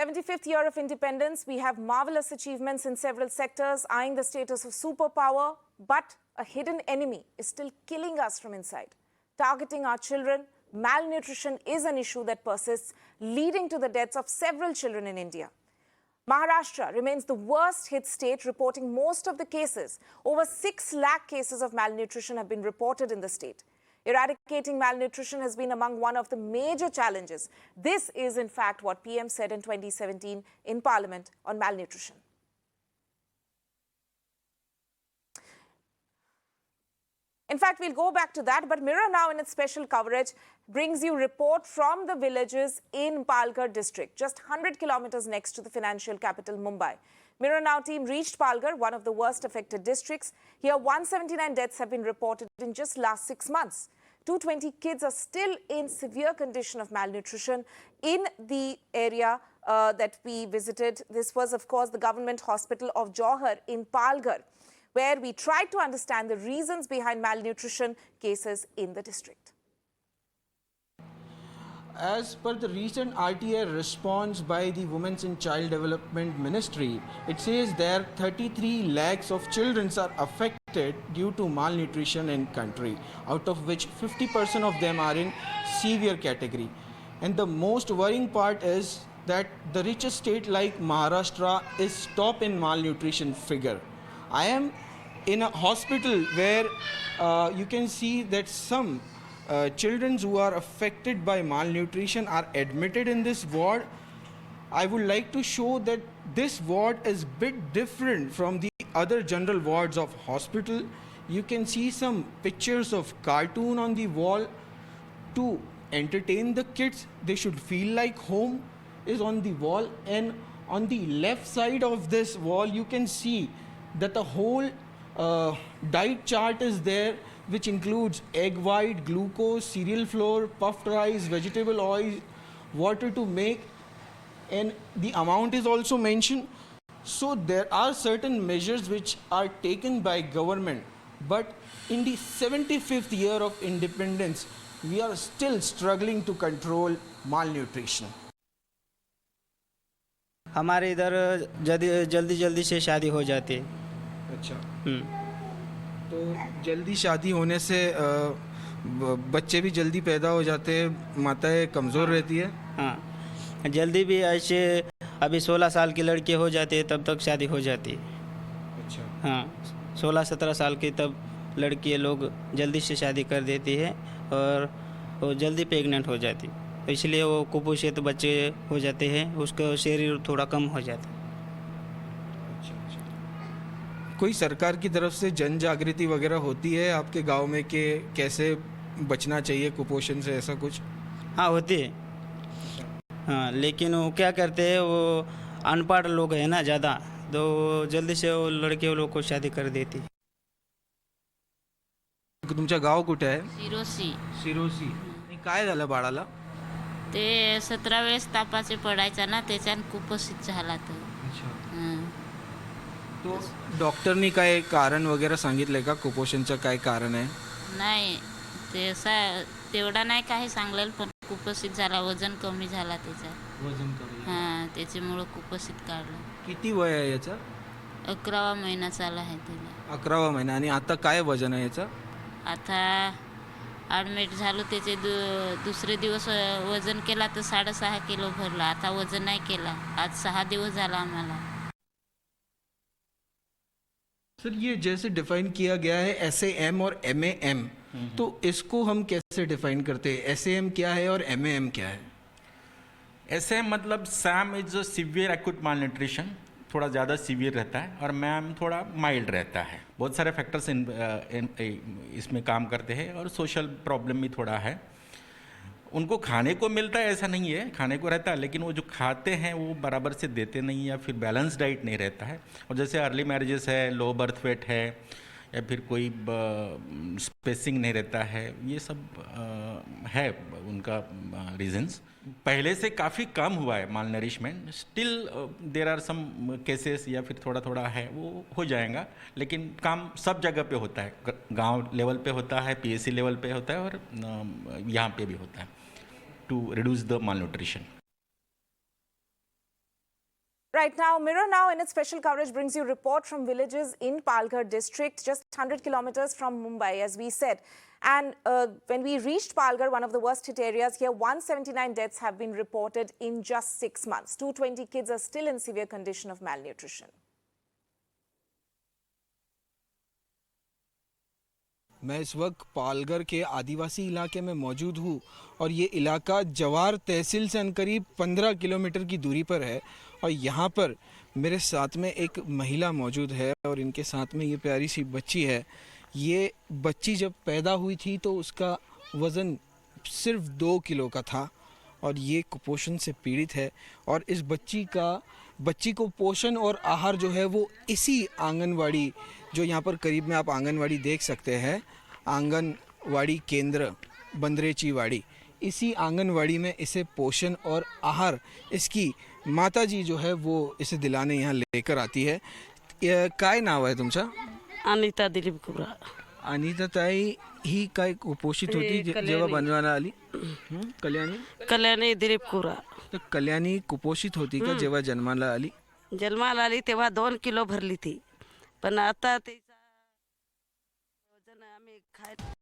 75th year of independence, we have marvelous achievements in several sectors, eyeing the status of superpower, but a hidden enemy is still killing us from inside. Targeting our children, malnutrition is an issue that persists, leading to the deaths of several children in India. Maharashtra remains the worst hit state, reporting most of the cases. Over 6 lakh cases of malnutrition have been reported in the state. Eradicating malnutrition has been among one of the major challenges. This is, in fact, what PM said in 2017 in Parliament on malnutrition. In fact, we'll go back to that, but Mirror Now in its special coverage brings you report from the villages in Palghar district, just 100 kilometers next to the financial capital Mumbai. Mirror Now team reached Palghar, one of the worst affected districts. Here, 179 deaths have been reported in just last 6 months. 220 kids are still in severe condition of malnutrition in the area that we visited. This was, of course, the government hospital of Johar in Palghar, where we tried to understand the reasons behind malnutrition cases in the district. As per the recent RTI response by the Women's and Child Development Ministry, it says there 33 lakhs of children are affected due to malnutrition in country, out of which 50% of them are in severe category. And the most worrying part is that the richest state like Maharashtra is top in malnutrition figure. I am in a hospital where you can see that some children who are affected by malnutrition are admitted in this ward. I would like to show that this ward is a bit different from the other general wards of hospital. You can see some pictures of cartoon on the wall to entertain the kids. They should feel like home is on the wall, and on the left side of this wall you can see that the whole diet chart is there, which includes egg white, glucose, cereal flour, puffed rice, vegetable oil, water to make, and the amount is also mentioned. So there are certain measures which are taken by government, but in the 75th year of independence, we are still struggling to control malnutrition. हमारे इधर जल्दी से शादी हो जाती है। अच्छा। तो जल्दी शादी होने से बच्चे भी जल्दी पैदा हो जाते हैं, माताएं कमज़ोर रहती है। हाँ, जल्दी भी ऐसे अभी 16 साल की लड़की हो जाती है तब तक शादी हो जाती है। अच्छा। हाँ, 16-17 साल की तब लड़की लोग जल्दी से शादी कर देती है और वो जल्दी प्रेग्नेंट हो जाती है, इसलिए वो कुपोषित बच्चे हो जाते हैं, उसका शरीर थोड़ा कम हो जाता है। कोई सरकार की तरफ से जन जागृति वगैरह होती है आपके गांव में कि कैसे बचना चाहिए कुपोषण से, ऐसा कुछ? हाँ, होती है। हाँ, लेकिन वो क्या करते हैं, वो अनपढ़ लोग हैं ना ज़्यादा, तो जल्दी से वो लड़के लोग को शादी कर देती। तुमचं गाव कुठे आहे? शिरोसी. शिरोसी. काय झालं बाळाला? ते 17 वेळेस तापाचे पडायचा ना, त्याच्यानं कुपोषित झाला तो. तो डॉक्टरनी काय कारण वगैरे सांगितलंय का कुपोषणचं काय कारण आहे? नाही, ते तेवढा नाही काही सांगलेलं, पण कुपोषित झाला, वजन कमी झाला त्याचा. वजन कमी. हां, त्याच्यामुळं कुपोषित काढलं. किती वय आहे याचं? 11वा महिना चालला आहे तिला. 11वा महिना. आणि आता काय वजन आहे याचं? आता ॲडमिट झालो, त्याचे दुसरे दिवस वजन केला तर 6.5 किलो भरला. आता वजन नाही केला, आज 6 दिवस झाला आम्हाला. सर, ये जैसे डिफाइन किया गया है SAM और MAM, तो इसको हम कैसे डिफाइन करते हैं? SAM क्या है और MAM क्या है? SAM मतलब SAM is severe acute malnutrition, थोड़ा ज़्यादा सीवियर रहता है, और मैम थोड़ा माइल्ड रहता है. बहुत सारे फैक्टर्स इसमें काम करते हैं, और सोशल प्रॉब्लम भी थोड़ा है. उनको खाने को मिलता है ऐसा नहीं है, खाने को रहता है, लेकिन वो जो खाते हैं वो बराबर से देते नहीं, या फिर बैलेंस डाइट नहीं रहता है. और जैसे अर्ली मैरिजेस है, लो बर्थ वेट है, या फिर कोई स्पेसिंग नहीं रहता है, ये सब है उनका रीजंस. पहले से काफ़ी कम हुआ है malnourishment. Still there are some cases, या फिर थोड़ा थोड़ा है, वो हो जाएगा, लेकिन काम सब जगह पे होता है. गांव लेवल पे होता है, PSC लेवल पे होता है, और यहाँ पे भी होता है to reduce the malnutrition. Right now, Mirror Now in its special coverage brings you report from villages in Palghar district, just 100 kilometers from Mumbai, as we said. And when we reached Palghar, one of the worst hit areas here, 179 deaths have been reported in just 6 months. 220 kids are still in severe condition of malnutrition. मैं इस वक्त पालघर के आदिवासी इलाके में मौजूद हूँ और ये इलाका जवार तहसील से करीब 15 किलोमीटर की दूरी पर है और यहाँ पर मेरे साथ में एक महिला मौजूद है और इनके साथ में ये प्यारी सी बच्ची है। ये बच्ची जब पैदा हुई थी तो उसका वज़न सिर्फ 2 किलो का था और ये कुपोषण से पीड़ित है और इस बच्ची को पोषण और आहार जो है वो इसी आंगनवाड़ी, जो यहाँ पर करीब में आप आंगनवाड़ी देख सकते हैं, आंगनवाड़ी केंद्र बंदरेचीवाड़ी, इसी आंगनवाड़ी में इसे पोषण और आहार इसकी माताजी जो है वो इसे दिलाने यहाँ लेकर आती है। काय नाव आहे तुमचं? अनिता दिलीप कुबरा. अनिता ताई ही काय कुपोषित होती जेव्हा बनवायला आली? कल्याणी दिलीप कुबरा. तर कल्याणी कुपोषित होती का जेव्हा जन्माला आली? जन्माला आली तेव्हा 2 किलो भरली ती, पण आता तिचा वजन आम्ही